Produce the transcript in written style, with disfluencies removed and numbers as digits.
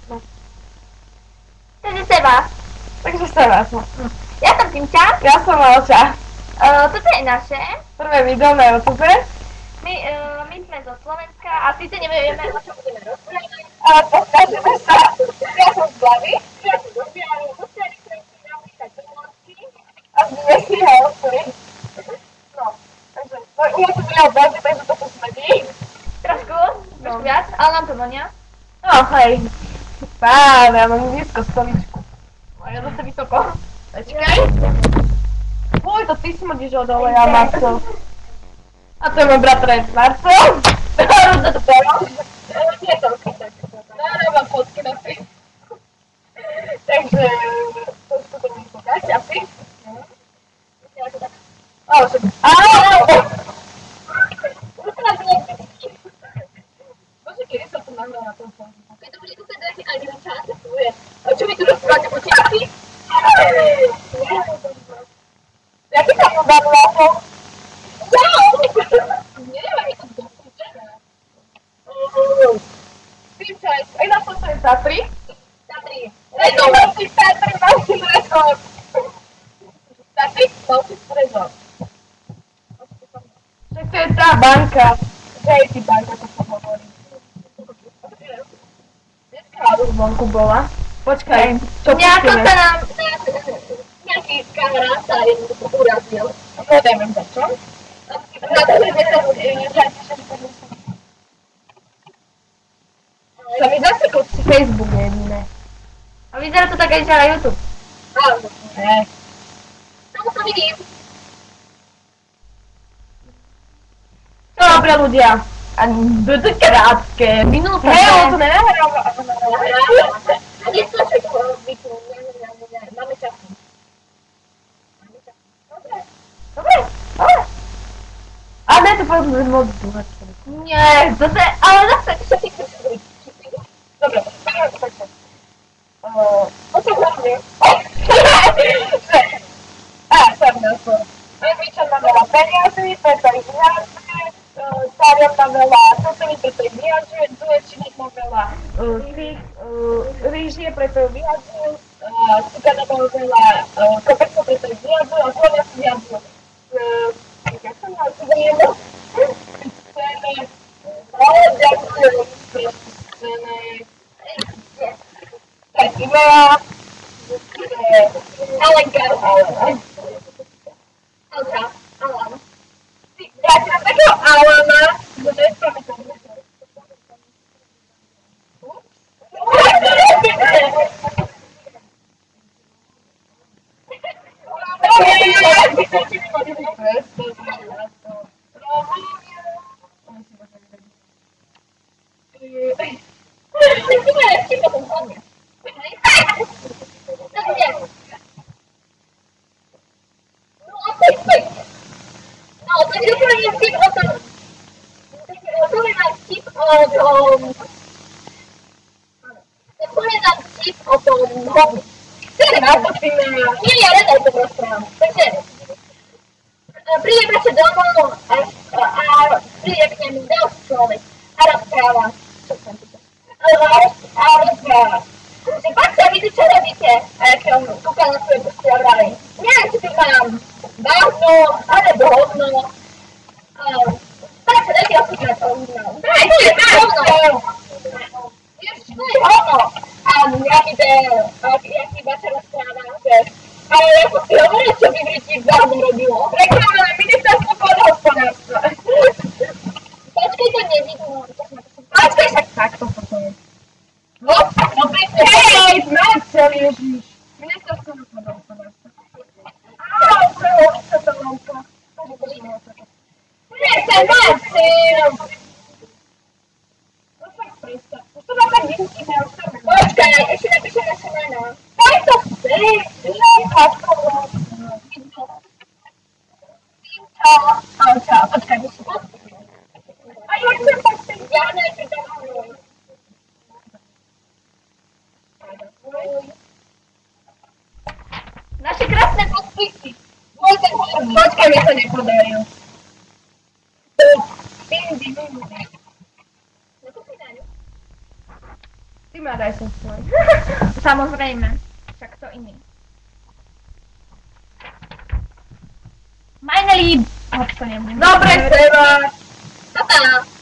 No. Takže seba. Takže sa vás. Ja som Timča. Ja som Malča. Toto je naše. Prvé video na YouTube. My sme zo Slovenska a síce nevieme, o čom budeme rozprávať. Ale pokažeme sa. Ja som z Blavy. Ja som zo Spiaru, museli sme si napísať pomôcky. A sme si hlasili. No, takže ja som veľa veľmi, takže toto smrdí. Trošku viac, ale nám to vonia. No, hej. Páne, ja mám nízko stoličku. Je zase vysoko. Počkaj. Uj, to ty smrdíš od dole, ja Marcel. A to je môj bratranec Marcel. Rúda to pero. Nie to tak. Mám fotky na Facebooku. Takže, trošku to budem pokať, asi. Bože, kedy sa tu nahrá na tom Facebooku? Keď to bude kúkať, dajte aj jeden čas. A čo mi tu rozprávate po časti? Jaký tam mu dám láto? Neviem, je to dobre. Týmčaj, aj na foto je Tatry. Tatry. To máš Tatry, máš si rezort. Tatry, máš si rezort. Že to je tá banka. JP banka, to sa hovorí. Dneska už vonku bola. Počkaj, čo Nejako pustíme? sa nám nejaký kamarát sa jednoducho urazil. Neviem za čo. Za to, že sme sa Sa mi zase kočí Facebook jediné. A vyzerá to tak aj na YouTube. Ne. Tam to vidím. Dobre ľudia. A budú krátke. Minúta. Hej, to nenahrám. A nestačí to robiť. Máme čas. Dobre. Dobre. A ne, to povedzme moc dúhať. Nie, zase, ale zase, čo ty chceš robiť? Dobre, takže. O čo hlavne? Som na to. Angličan má veľa peniazy, Peter ich vyjadřuje, Sáriam má veľa sosedy, preto ich vyjadřuje, Zulečník má veľa rýžie, preto ich vyjadřujú, Cigana má veľa kopecov, preto ich vyjadřujú, a Slovia si vyjadřujú. Jak som mal Ciganu? Scéne, ďakujem, scéne, tak Imea, Alenka, Alana. ja ti mám takého Alana, že nespamätám. Príde prečo domov a príde k nemu ďalší človek a rozpráva. Čo som pýtať? A rozpráva. Že pača, vy tu čo robíte? A ja keď on kúkal na svoje pusti a vraví. Neviem, či tu mám báhno, alebo hodno. Pača, dajte okúkať to umnou. Dajte, báhno! Ježiš, to je hodno! A ja videl, aký bača rozpráva, že ale ako si hovoril, čo by v Riti báhno robilo? Reklama ministerstvo podhospodárstva. Počkej, to nevidím. Počkaj, však takto potom. No, hej, Marcel, Ježiš. Ministerstvo podhospodárstva. Áno, prehoď sa to louko. Marcel! No tak prestav. Už to mám tak vyskytne, už to mám. Počkaj, ešte napíšem naše meno. Daj to chceš, Alča, počkaj, musím podpísať. A jo, chcem podpísať. Ja najprv dám môj. Naše krásne podpisy. Počkaj, mi sa nepodaril. Ty Ty ma daj sem svoj. Samozrejme. Však to iný. Meine Lieb. Hoď to nebudem. Dobre, Seba. Papa.